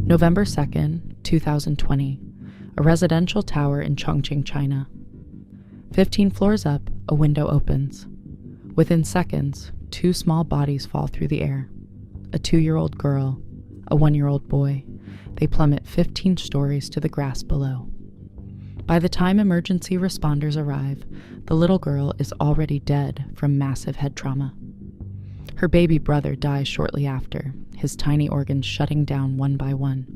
November 2nd, 2020, a residential tower in Chongqing, China. 15 floors up, a window opens. Within seconds, 2 small bodies fall through the air. A 2-year-old girl, a 1-year-old boy. They plummet 15 stories to the grass below. By the time emergency responders arrive, the little girl is already dead from massive head trauma. Her baby brother dies shortly after, his tiny organs shutting down one by one.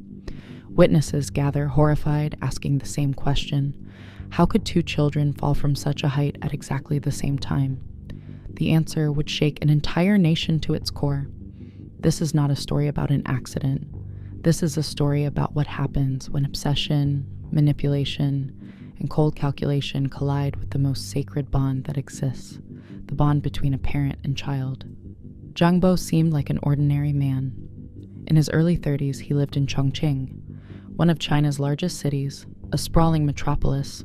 Witnesses gather horrified, asking the same question: how could 2 children fall from such a height at exactly the same time? The answer would shake an entire nation to its core. This is not a story about an accident. This is a story about what happens when obsession, manipulation, and cold calculation collide with the most sacred bond that exists, the bond between a parent and child. Zhang Bo seemed like an ordinary man. In his early 30s, he lived in Chongqing, one of China's largest cities, a sprawling metropolis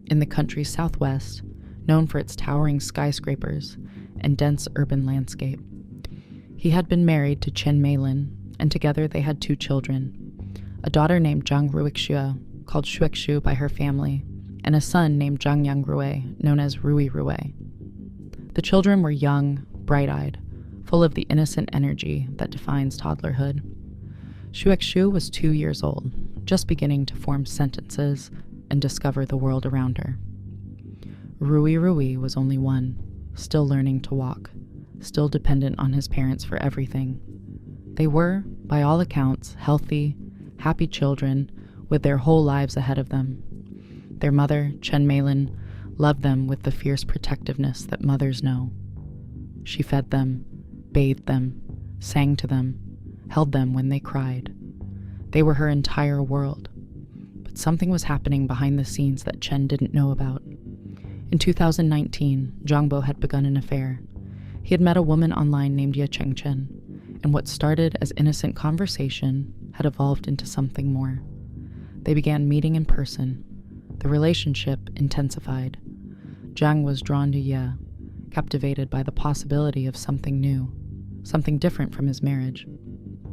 in the country's southwest, known for its towering skyscrapers and dense urban landscape. He had been married to Chen Meilin, and together they had 2 children, a daughter named Zhang Ruixue, called Shuixu by her family, and a son named Zhang Yangrui, known as Rui Rui. The children were young, bright-eyed, full of the innocent energy that defines toddlerhood. Shuixu was 2 years old, just beginning to form sentences and discover the world around her. Rui Rui was only 1, still learning to walk, still dependent on his parents for everything. They were, by all accounts, healthy, happy children with their whole lives ahead of them. Their mother, Chen Meilin, loved them with the fierce protectiveness that mothers know. She fed them, bathed them, sang to them, held them when they cried. They were her entire world. But something was happening behind the scenes that Chen didn't know about. In 2019, Zhang Bo had begun an affair. He had met a woman online named Ye Chengchen, and what started as innocent conversation had evolved into something more. They began meeting in person. The relationship intensified. Zhang was drawn to Ye, captivated by the possibility of something new, something different from his marriage.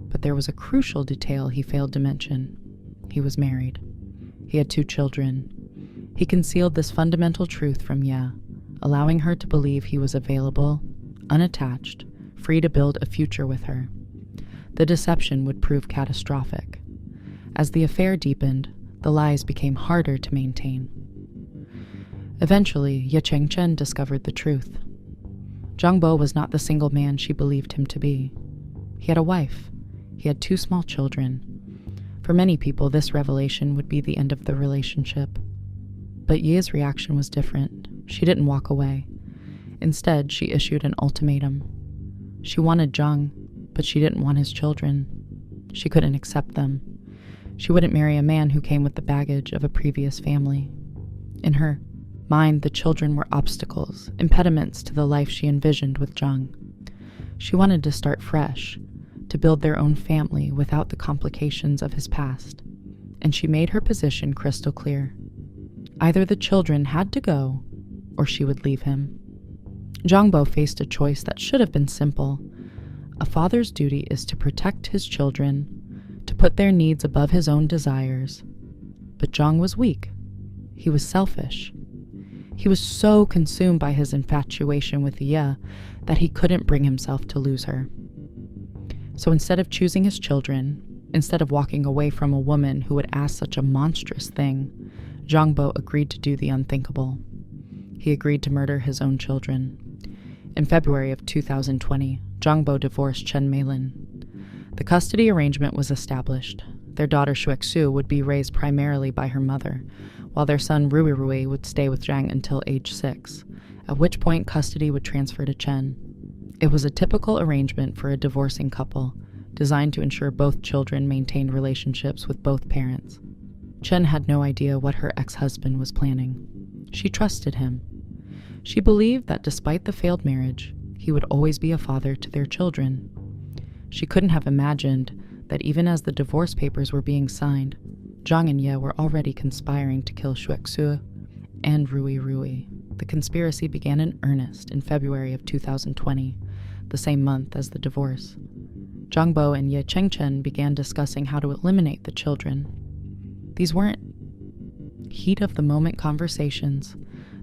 But there was a crucial detail he failed to mention. He was married. He had 2 children. He concealed this fundamental truth from Ye, allowing her to believe he was available, unattached, free to build a future with her. The deception would prove catastrophic. As the affair deepened, the lies became harder to maintain. Eventually, Ye Chengchen discovered the truth. Zhang Bo was not the single man she believed him to be. He had a wife. He had 2 small children. For many people, this revelation would be the end of the relationship. But Ye's reaction was different. She didn't walk away. Instead, she issued an ultimatum. She wanted Zhang, but she didn't want his children. She couldn't accept them. She wouldn't marry a man who came with the baggage of a previous family. In her mind, the children were obstacles, impediments to the life she envisioned with Zhang. She wanted to start fresh, to build their own family without the complications of his past, and she made her position crystal clear. Either the children had to go, or she would leave him. Zhang Bo faced a choice that should have been simple. A father's duty is to protect his children, to put their needs above his own desires. But Zhang was weak. He was selfish. He was so consumed by his infatuation with Ye that he couldn't bring himself to lose her. So instead of choosing his children, instead of walking away from a woman who would ask such a monstrous thing, Zhang Bo agreed to do the unthinkable. He agreed to murder his own children. In February of 2020, Zhang Bo divorced Chen Meilin. The custody arrangement was established. Their daughter Shuixu would be raised primarily by her mother, while their son Rui Rui would stay with Zhang until age 6, at which point custody would transfer to Chen. It was a typical arrangement for a divorcing couple, designed to ensure both children maintained relationships with both parents. Chen had no idea what her ex-husband was planning. She trusted him. She believed that despite the failed marriage, he would always be a father to their children. She couldn't have imagined that even as the divorce papers were being signed, Zhang and Ye were already conspiring to kill Xuexue and Rui. The conspiracy began in earnest in February of 2020, the same month as the divorce. Zhang Bo and Ye Chengchen began discussing how to eliminate the children. These weren't heat-of-the-moment conversations.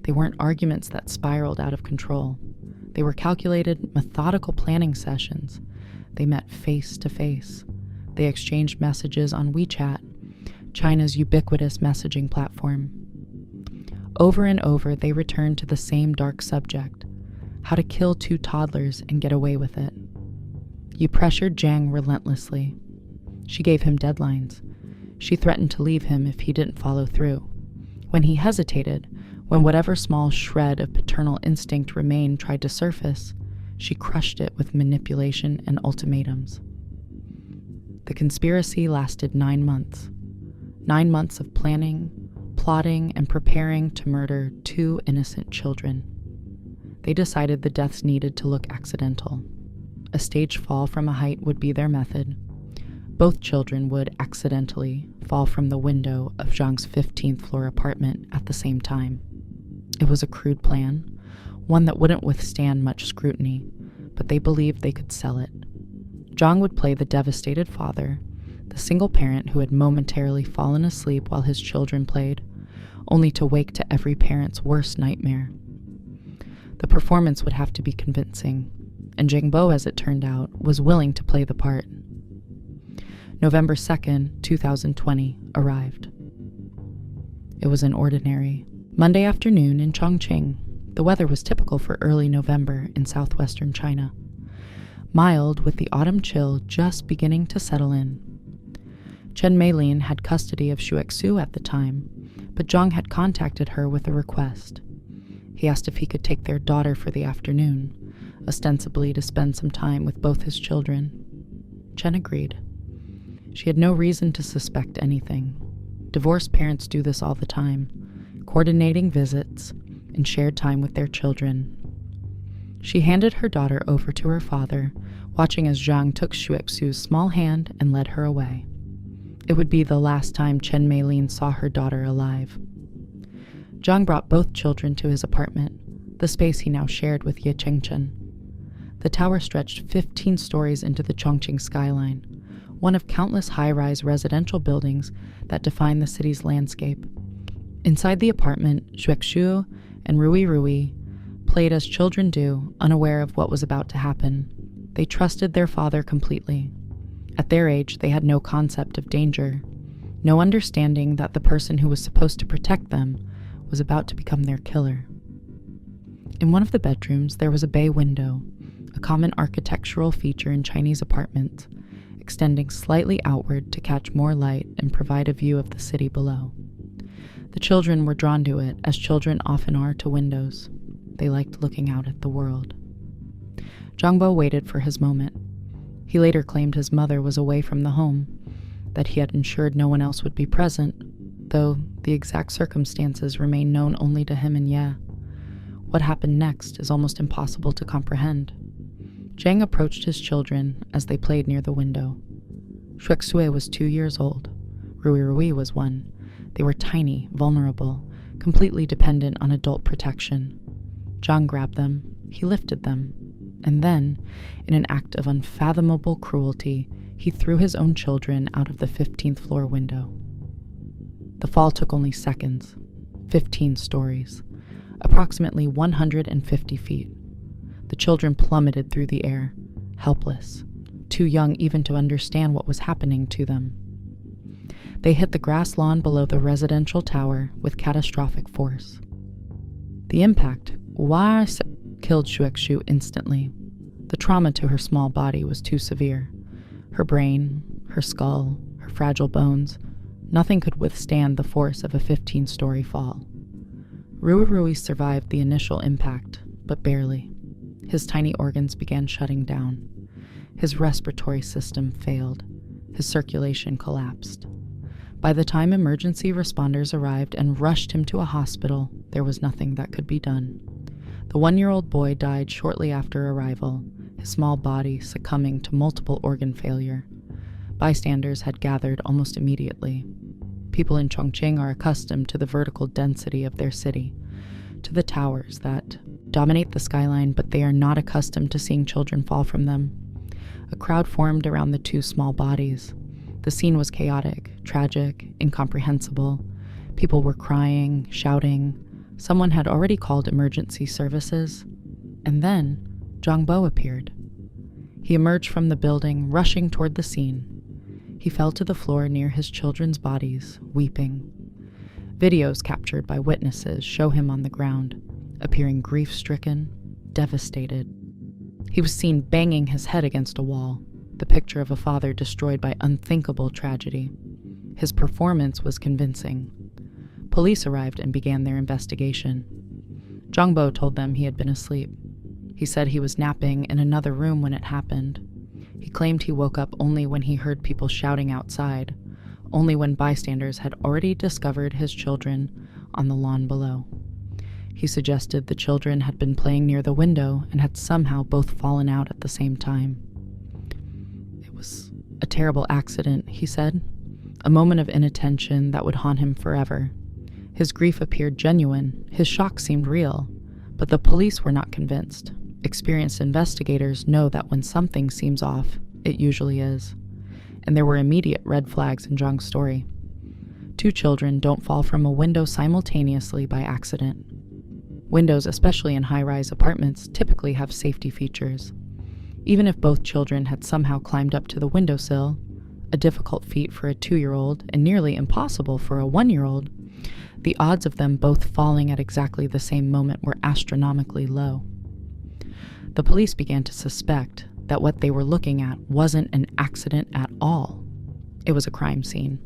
They weren't arguments that spiraled out of control. They were calculated, methodical planning sessions. They met face-to-face. They exchanged messages on WeChat, China's ubiquitous messaging platform. Over and over, they returned to the same dark subject: how to kill 2 toddlers and get away with it. Yu pressured Zhang relentlessly. She gave him deadlines. She threatened to leave him if he didn't follow through. When he hesitated, when whatever small shred of paternal instinct remained tried to surface, she crushed it with manipulation and ultimatums. The conspiracy lasted 9 months. 9 months of planning, plotting, and preparing to murder 2 innocent children. They decided the deaths needed to look accidental. A staged fall from a height would be their method. Both children would accidentally fall from the window of Zhang's 15th floor apartment at the same time. It was a crude plan, one that wouldn't withstand much scrutiny, but they believed they could sell it. Zhang would play the devastated father, the single parent who had momentarily fallen asleep while his children played, only to wake to every parent's worst nightmare. The performance would have to be convincing, and Zhang Bo, as it turned out, was willing to play the part. November 2nd, 2020, arrived. It was an ordinary Monday afternoon in Chongqing. The weather was typical for early November in southwestern China. Mild, with the autumn chill just beginning to settle in. Chen Meilin had custody of Xuexue at the time, but Zhang had contacted her with a request. He asked if he could take their daughter for the afternoon, ostensibly to spend some time with both his children. Chen agreed. She had no reason to suspect anything. Divorced parents do this all the time, coordinating visits and shared time with their children. She handed her daughter over to her father, watching as Zhang took Xuexue's small hand and led her away. It would be the last time Chen Meilin saw her daughter alive. Zhang brought both children to his apartment, the space he now shared with Ye Chengchen. The tower stretched 15 stories into the Chongqing skyline, one of countless high-rise residential buildings that define the city's landscape. Inside the apartment, Xuexue and Rui played as children do, unaware of what was about to happen. They trusted their father completely. At their age, they had no concept of danger, no understanding that the person who was supposed to protect them was about to become their killer. In one of the bedrooms, there was a bay window, a common architectural feature in Chinese apartments, extending slightly outward to catch more light and provide a view of the city below. The children were drawn to it, as children often are to windows. They liked looking out at the world. Zhang Bo waited for his moment. He later claimed his mother was away from the home, that he had ensured no one else would be present, though the exact circumstances remain known only to him and Ye. What happened next is almost impossible to comprehend. Zhang approached his children as they played near the window. Xuexue was 2 years old. Rui was 1. They were tiny, vulnerable, completely dependent on adult protection. Zhang grabbed them, he lifted them, and then, in an act of unfathomable cruelty, he threw his own children out of the 15th floor window. The fall took only seconds, 15 stories, approximately 150 feet. The children plummeted through the air, helpless, too young even to understand what was happening to them. They hit the grass lawn below the residential tower with catastrophic force. The impact killed Xuexue instantly. The trauma to her small body was too severe. Her brain, her skull, her fragile bones, nothing could withstand the force of a 15-story fall. Rui survived the initial impact, but barely. His tiny organs began shutting down. His respiratory system failed. His circulation collapsed. By the time emergency responders arrived and rushed him to a hospital, there was nothing that could be done. The 1-year-old boy died shortly after arrival, his small body succumbing to multiple organ failure. Bystanders had gathered almost immediately. People in Chongqing are accustomed to the vertical density of their city, to the towers that dominate the skyline, but they are not accustomed to seeing children fall from them. A crowd formed around the two small bodies. The scene was chaotic, tragic, incomprehensible. People were crying, shouting. Someone had already called emergency services. And then Zhang Bo appeared. He emerged from the building, rushing toward the scene. He fell to the floor near his children's bodies, weeping. Videos captured by witnesses show him on the ground, appearing grief-stricken, devastated. He was seen banging his head against a wall, the picture of a father destroyed by unthinkable tragedy. His performance was convincing. Police arrived and began their investigation. Zhang Bo told them he had been asleep. He said he was napping in another room when it happened. He claimed he woke up only when he heard people shouting outside, only when bystanders had already discovered his children on the lawn below. He suggested the children had been playing near the window and had somehow both fallen out at the same time. It was a terrible accident, he said, a moment of inattention that would haunt him forever. His grief appeared genuine, his shock seemed real, but the police were not convinced. Experienced investigators know that when something seems off, it usually is. And there were immediate red flags in Zhang's story. Two children don't fall from a window simultaneously by accident. Windows, especially in high-rise apartments, typically have safety features. Even if both children had somehow climbed up to the windowsill, a difficult feat for a 2-year-old and nearly impossible for a 1-year-old, the odds of them both falling at exactly the same moment were astronomically low. The police began to suspect that what they were looking at wasn't an accident at all. It was a crime scene.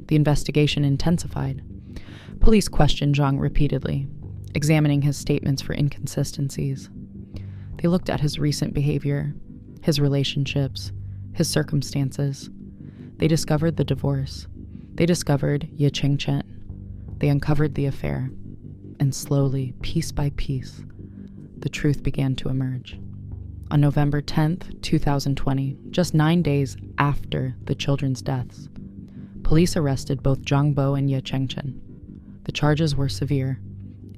The investigation intensified. Police questioned Zhang repeatedly, examining his statements for inconsistencies. They looked at his recent behavior, his relationships, his circumstances. They discovered the divorce. They discovered Ye Chengchen. They uncovered the affair. And slowly, piece by piece, the truth began to emerge. On November 10th, 2020, just 9 days after the children's deaths, police arrested both Zhang Bo and Ye Chengchen. The charges were severe: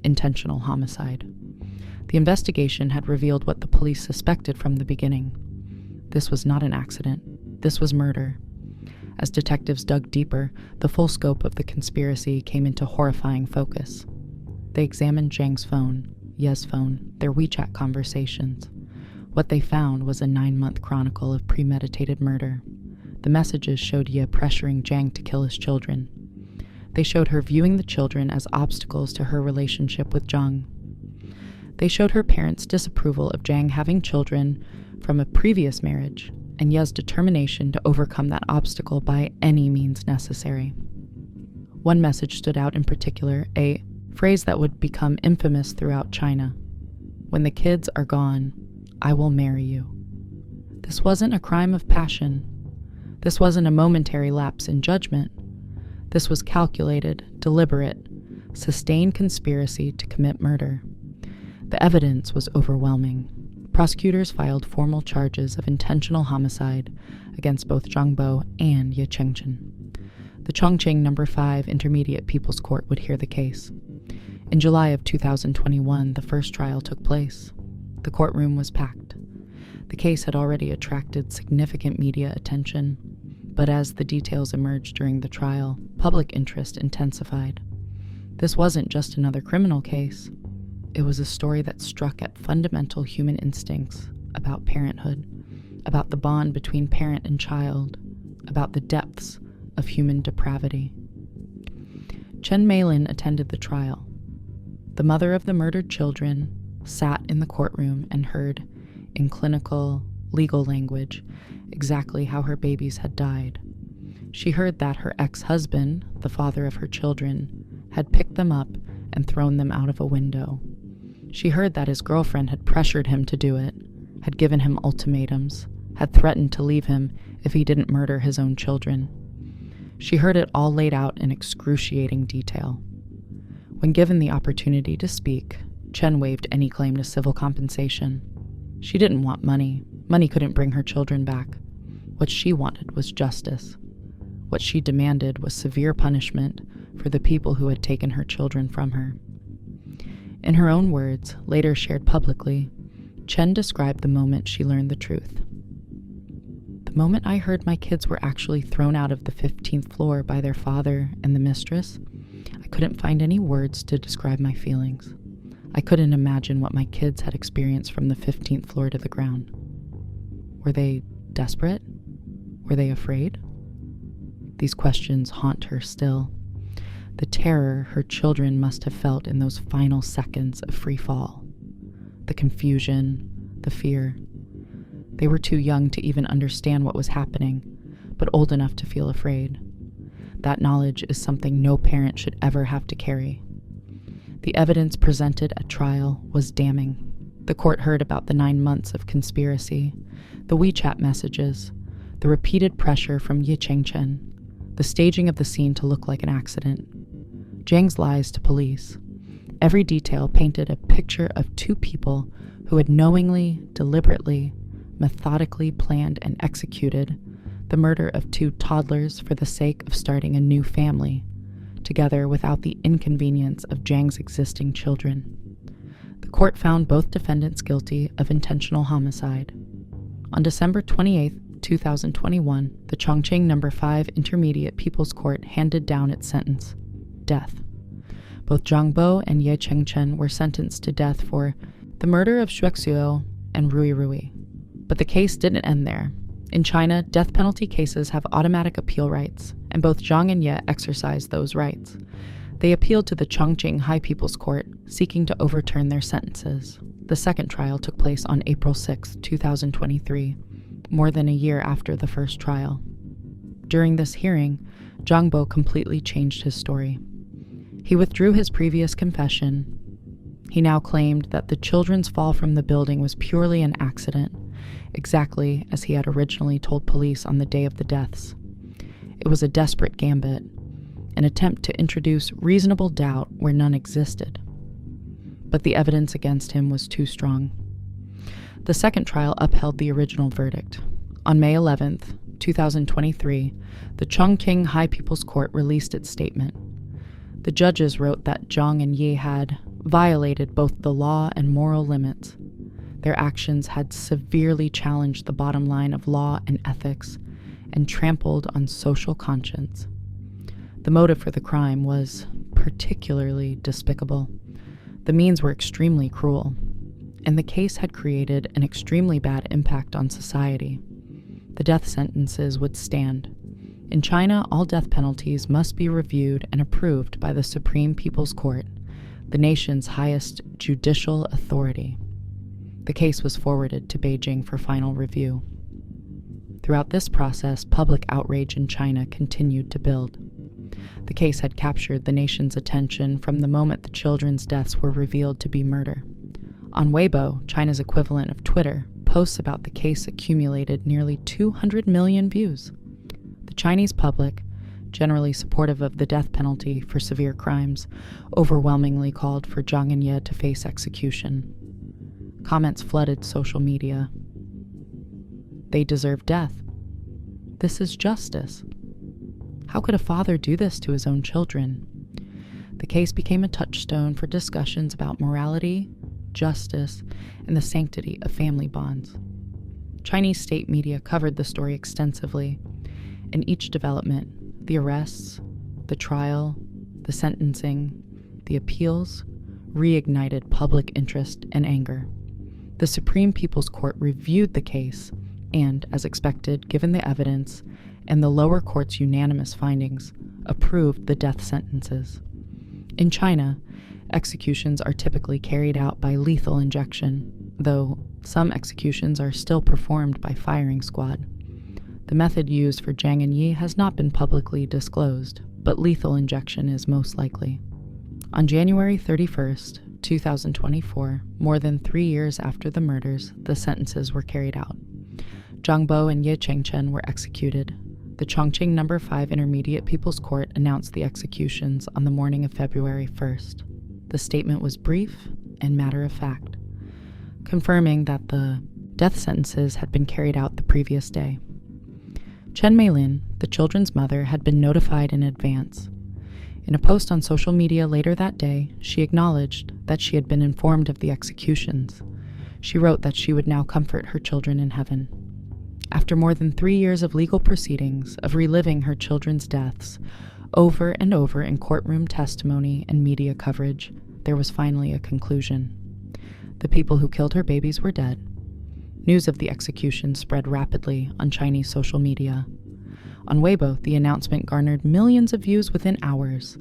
intentional homicide. The investigation had revealed what the police suspected from the beginning. This was not an accident. This was murder. As detectives dug deeper, the full scope of the conspiracy came into horrifying focus. They examined Zhang's phone, Ye's phone, their WeChat conversations. What they found was a 9-month chronicle of premeditated murder. The messages showed Ye pressuring Zhang to kill his children. They showed her viewing the children as obstacles to her relationship with Zhang. They showed her parents' disapproval of Zhang having children from a previous marriage, and Ye's determination to overcome that obstacle by any means necessary. One message stood out in particular, a phrase that would become infamous throughout China. "When the kids are gone, I will marry you." This wasn't a crime of passion. This wasn't a momentary lapse in judgment. This was calculated, deliberate, sustained conspiracy to commit murder. The evidence was overwhelming. Prosecutors filed formal charges of intentional homicide against both Zhang Bo and Ye Chengchen. The Chongqing No. 5 Intermediate People's Court would hear the case. In July of 2021, the first trial took place. The courtroom was packed. The case had already attracted significant media attention, but as the details emerged during the trial, public interest intensified. This wasn't just another criminal case. It was a story that struck at fundamental human instincts about parenthood, about the bond between parent and child, about the depths of human depravity. Chen Meilin attended the trial. The mother of the murdered children sat in the courtroom and heard, in clinical, legal language, exactly how her babies had died. She heard that her ex-husband, the father of her children, had picked them up and thrown them out of a window. She heard that his girlfriend had pressured him to do it, had given him ultimatums, had threatened to leave him if he didn't murder his own children. She heard it all laid out in excruciating detail. When given the opportunity to speak, Chen waived any claim to civil compensation. She didn't want money. Money couldn't bring her children back. What she wanted was justice. What she demanded was severe punishment for the people who had taken her children from her. In her own words, later shared publicly, Chen described the moment she learned the truth. The moment I heard my kids were actually thrown out of the 15th floor by their father and the mistress, I couldn't find any words to describe my feelings. I couldn't imagine what my kids had experienced from the 15th floor to the ground. Were they desperate? Were they afraid? These questions haunt her still. The terror her children must have felt in those final seconds of free fall. The confusion, the fear. They were too young to even understand what was happening, but old enough to feel afraid. That knowledge is something no parent should ever have to carry. The evidence presented at trial was damning. The court heard about the 9 months of conspiracy, the WeChat messages, the repeated pressure from Ye Chengchen, the staging of the scene to look like an accident, Jiang's lies to police. Every detail painted a picture of two people who had knowingly, deliberately, methodically planned and executed the murder of 2 toddlers for the sake of starting a new family, together without the inconvenience of Jiang's existing children. The court found both defendants guilty of intentional homicide. On December 28, 2021, the Chongqing No. 5 Intermediate People's Court handed down its sentence: death. Both Zhang Bo and Ye Chengchen were sentenced to death for the murder of Shuexuo and Rui Rui. But the case didn't end there. In China, death penalty cases have automatic appeal rights, and both Zhang and Ye exercised those rights. They appealed to the Chongqing High People's Court, seeking to overturn their sentences. The second trial took place on April 6, 2023, more than a year after the first trial. During this hearing, Zhang Bo completely changed his story. He withdrew his previous confession. He now claimed that the children's fall from the building was purely an accident, exactly as he had originally told police on the day of the deaths. It was a desperate gambit, an attempt to introduce reasonable doubt where none existed. But the evidence against him was too strong. The second trial upheld the original verdict. On May 11, 2023, the Chongqing High People's Court released its statement. The judges wrote that Zhang and Yi had violated both the law and moral limits. Their actions had severely challenged the bottom line of law and ethics and trampled on social conscience. The motive for the crime was particularly despicable. The means were extremely cruel, and the case had created an extremely bad impact on society. The death sentences would stand. In China, all death penalties must be reviewed and approved by the Supreme People's Court, the nation's highest judicial authority. The case was forwarded to Beijing for final review. Throughout this process, public outrage in China continued to build. The case had captured the nation's attention from the moment the children's deaths were revealed to be murder. On Weibo, China's equivalent of Twitter, posts about the case accumulated nearly 200 million views. The Chinese public, generally supportive of the death penalty for severe crimes, overwhelmingly called for Zhang and Ye to face execution. Comments flooded social media. They deserve death. This is justice. How could a father do this to his own children? The case became a touchstone for discussions about morality, justice, and the sanctity of family bonds. Chinese state media covered the story extensively. In each development, the arrests, the trial, the sentencing, the appeals, reignited public interest and anger. The Supreme People's Court reviewed the case and, as expected, given the evidence and the lower court's unanimous findings, approved the death sentences. In China, executions are typically carried out by lethal injection, though some executions are still performed by firing squad. The method used for Zhang and Yi has not been publicly disclosed, but lethal injection is most likely. On January 31st, 2024, more than 3 years after the murders, the sentences were carried out. Zhang Bo and Ye Chengchen were executed. The Chongqing No. 5 Intermediate People's Court announced the executions on the morning of February 1st. The statement was brief and matter-of-fact, confirming that the death sentences had been carried out the previous day. Chen Meilin, The children's mother had been notified in advance. In a post on social media later that day, she acknowledged that she had been informed of the executions. She wrote that she would now comfort her children in heaven. After more than 3 years of legal proceedings, of reliving her children's deaths, over and over in courtroom testimony and media coverage, there was finally a conclusion. The people who killed her babies were dead. News of the execution spread rapidly on Chinese social media. On Weibo, the announcement garnered millions of views within hours.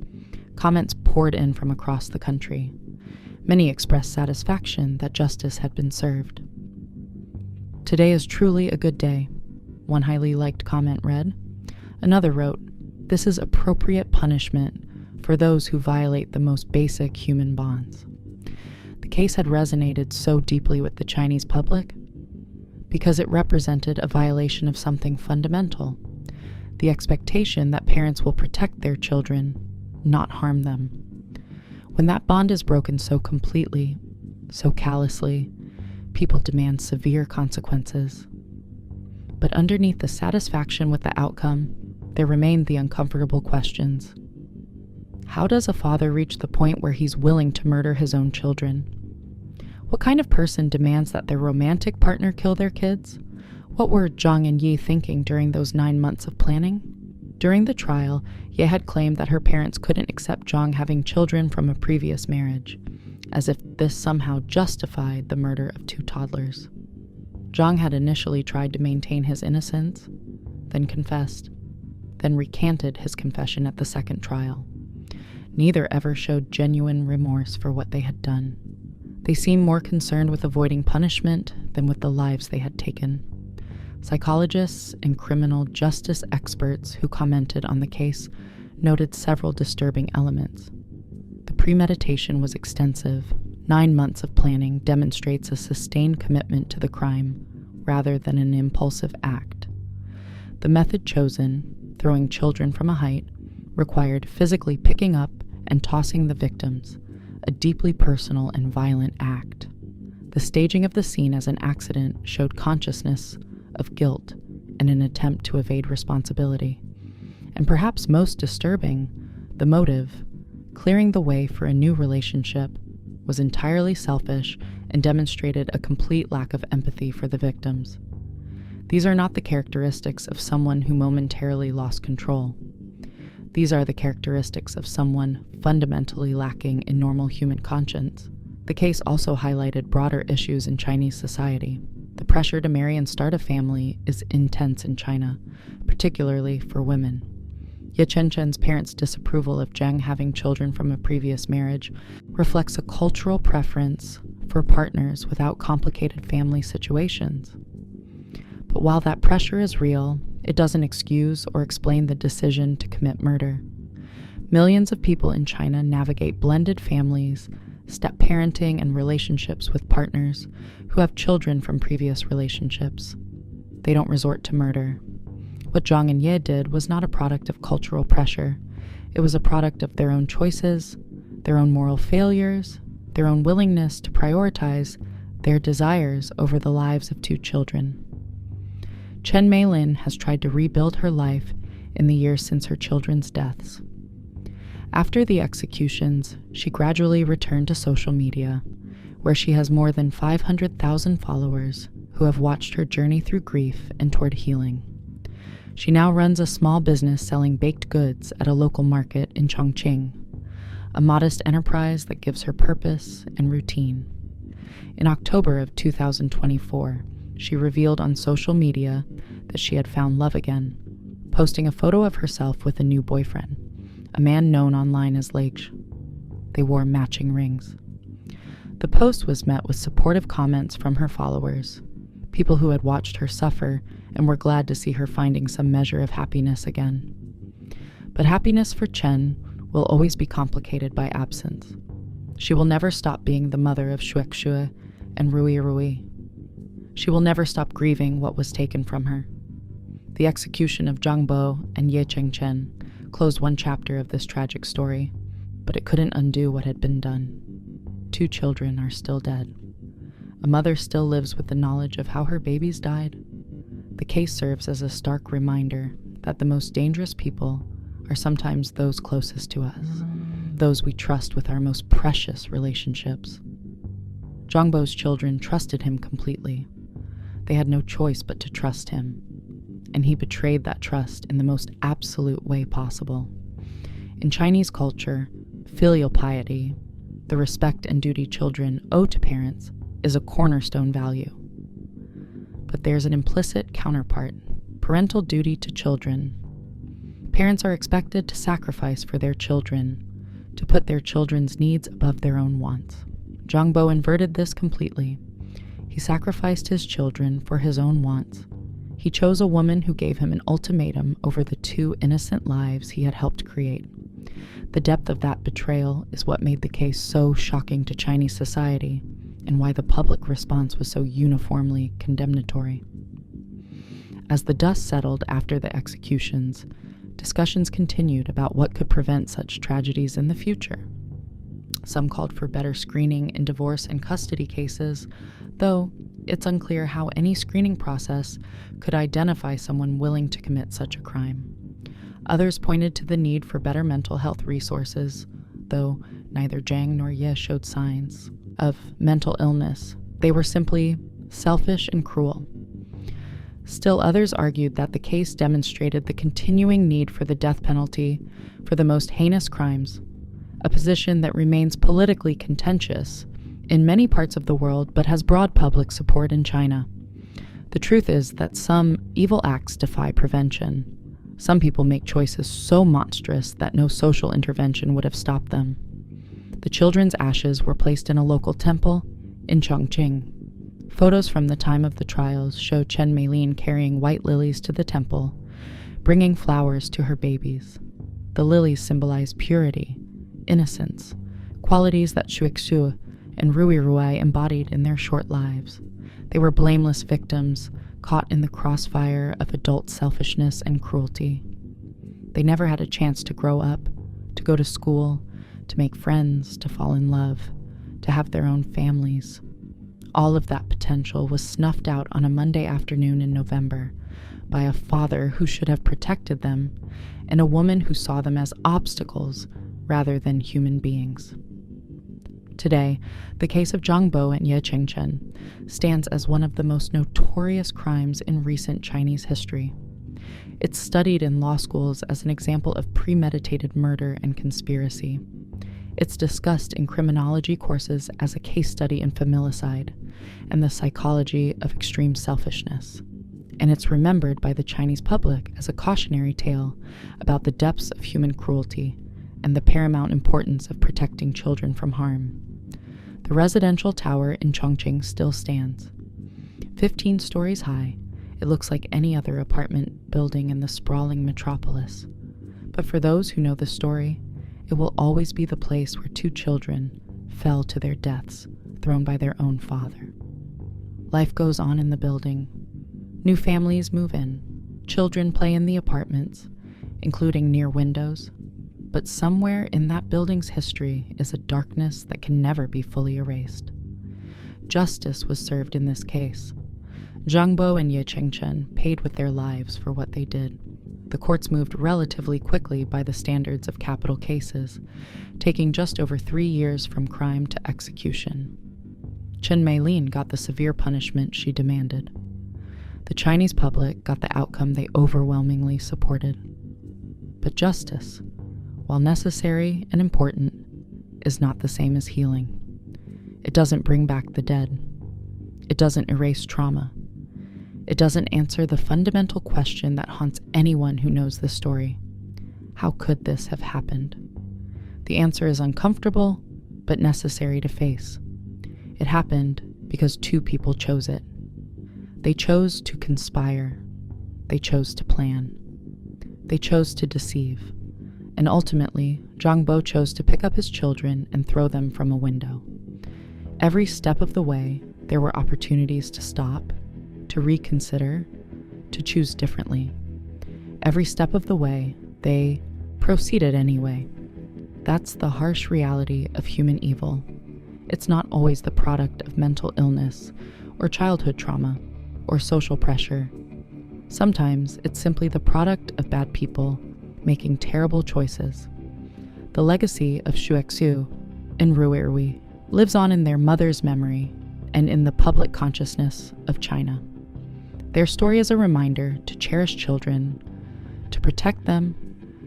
Comments poured in from across the country. Many expressed satisfaction that justice had been served. "Today is truly a good day," one highly liked comment read. Another wrote, "This is appropriate punishment for those who violate the most basic human bonds." The case had resonated so deeply with the Chinese public because it represented a violation of something fundamental, the expectation that parents will protect their children, not harm them. When that bond is broken so completely, so callously, people demand severe consequences. But underneath the satisfaction with the outcome, there remained the uncomfortable questions. How does a father reach the point where he's willing to murder his own children? What kind of person demands that their romantic partner kill their kids? What were Zhang and Yi thinking during those 9 months of planning? During the trial, Ye had claimed that her parents couldn't accept Zhang having children from a previous marriage, as if this somehow justified the murder of 2 toddlers. Zhang had initially tried to maintain his innocence, then confessed, then recanted his confession at the second trial. Neither ever showed genuine remorse for what they had done. They seemed more concerned with avoiding punishment than with the lives they had taken. Psychologists and criminal justice experts who commented on the case noted several disturbing elements. The premeditation was extensive. 9 months of planning demonstrates a sustained commitment to the crime rather than an impulsive act. The method chosen, throwing children from a height, required physically picking up and tossing the victims, a deeply personal and violent act. The staging of the scene as an accident showed consciousness of guilt and an attempt to evade responsibility. And perhaps most disturbing, the motive, clearing the way for a new relationship, was entirely selfish and demonstrated a complete lack of empathy for the victims. These are not the characteristics of someone who momentarily lost control. These are the characteristics of someone fundamentally lacking in normal human conscience. The case also highlighted broader issues in Chinese society. The pressure to marry and start a family is intense in China, particularly for women. Ye Chenchen's parents' disapproval of Zhang having children from a previous marriage reflects a cultural preference for partners without complicated family situations. But while that pressure is real, it doesn't excuse or explain the decision to commit murder. Millions of people in China navigate blended families, step-parenting, and relationships with partners who have children from previous relationships. They don't resort to murder. What Zhang and Ye did was not a product of cultural pressure. It was a product of their own choices, their own moral failures, their own willingness to prioritize their desires over the lives of 2 children. Chen Meilin has tried to rebuild her life in the years since her children's deaths. After the executions, she gradually returned to social media, where she has more than 500,000 followers who have watched her journey through grief and toward healing. She now runs a small business selling baked goods at a local market in Chongqing, a modest enterprise that gives her purpose and routine. In October of 2024, she revealed on social media that she had found love again, posting a photo of herself with a new boyfriend, a man known online as Leich. They wore matching rings. The post was met with supportive comments from her followers, people who had watched her suffer and were glad to see her finding some measure of happiness again. But happiness for Chen will always be complicated by absence. She will never stop being the mother of Shuexue and Rui. She will never stop grieving what was taken from her. The execution of Zhang Bo and Ye Chengchen closed one chapter of this tragic story, but it couldn't undo what had been done. 2 children are still dead. A mother still lives with the knowledge of how her babies died. The case serves as a stark reminder that the most dangerous people are sometimes those closest to us, those we trust with our most precious relationships. Zhangbo's children trusted him completely. They had no choice but to trust him, and he betrayed that trust in the most absolute way possible. In Chinese culture, filial piety, the respect and duty children owe to parents, is a cornerstone value. But there's an implicit counterpart, parental duty to children. Parents are expected to sacrifice for their children, to put their children's needs above their own wants. Zhangbo inverted this completely. He sacrificed his children for his own wants. He chose a woman who gave him an ultimatum over the 2 innocent lives he had helped create. The depth of that betrayal is what made the case so shocking to Chinese society, and why the public response was so uniformly condemnatory. As the dust settled after the executions, discussions continued about what could prevent such tragedies in the future. Some called for better screening in divorce and custody cases, though it's unclear how any screening process could identify someone willing to commit such a crime. Others pointed to the need for better mental health resources, though neither Zhang nor Ye showed signs of mental illness. They were simply selfish and cruel. Still, others argued that the case demonstrated the continuing need for the death penalty for the most heinous crimes, a position that remains politically contentious in many parts of the world but has broad public support in China. The truth is that some evil acts defy prevention. Some people make choices so monstrous that no social intervention would have stopped them. The children's ashes were placed in a local temple in Chongqing. Photos from the time of the trials show Chen Meilin carrying white lilies to the temple, bringing flowers to her babies. The lilies symbolize purity, innocence, qualities that Xuexu and Rui Ruai embodied in their short lives. They were blameless victims, caught in the crossfire of adult selfishness and cruelty. They never had a chance to grow up, to go to school, to make friends, to fall in love, to have their own families. All of that potential was snuffed out on a Monday afternoon in November by a father who should have protected them and a woman who saw them as obstacles rather than human beings. Today, the case of Zhangbo and Ye Qingchen stands as one of the most notorious crimes in recent Chinese history. It's studied in law schools as an example of premeditated murder and conspiracy. It's discussed in criminology courses as a case study in familicide and the psychology of extreme selfishness. And it's remembered by the Chinese public as a cautionary tale about the depths of human cruelty and the paramount importance of protecting children from harm. The residential tower in Chongqing still stands. 15 stories high, it looks like any other apartment building in the sprawling metropolis. But for those who know the story, it will always be the place where 2 children fell to their deaths, thrown by their own father. Life goes on in the building. New families move in. Children play in the apartments, including near windows. But somewhere in that building's history is a darkness that can never be fully erased. Justice was served in this case. Zhangbo and Ye Qingchen paid with their lives for what they did. The courts moved relatively quickly by the standards of capital cases, taking just over 3 years from crime to execution. Chen Meilin got the severe punishment she demanded. The Chinese public got the outcome they overwhelmingly supported. But justice, while necessary and important, is not the same as healing. It doesn't bring back the dead. It doesn't erase trauma. It doesn't answer the fundamental question that haunts anyone who knows the story. How could this have happened? The answer is uncomfortable, but necessary to face. It happened because 2 people chose it. They chose to conspire. They chose to plan. They chose to deceive. And ultimately, Zhangbo chose to pick up his children and throw them from a window. Every step of the way, there were opportunities to stop, to reconsider, to choose differently. Every step of the way, they proceeded anyway. That's the harsh reality of human evil. It's not always the product of mental illness, or childhood trauma, or social pressure. Sometimes it's simply the product of bad people making terrible choices. The legacy of Xuexiu and Ruirui lives on in their mother's memory and in the public consciousness of China. Their story is a reminder to cherish children, to protect them,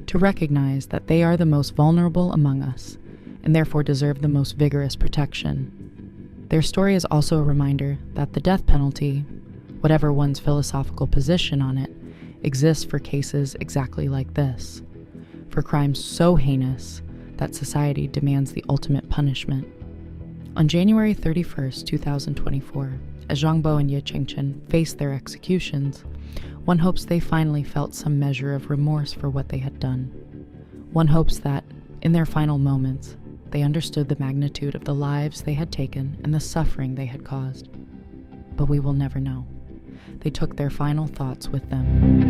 to recognize that they are the most vulnerable among us and therefore deserve the most vigorous protection. Their story is also a reminder that the death penalty, whatever one's philosophical position on it, exists for cases exactly like this, for crimes so heinous that society demands the ultimate punishment. On January 31st, 2024, as Zhang Bo and Ye Chengchen faced their executions, one hopes they finally felt some measure of remorse for what they had done. One hopes that, in their final moments, they understood the magnitude of the lives they had taken and the suffering they had caused. But we will never know. They took their final thoughts with them.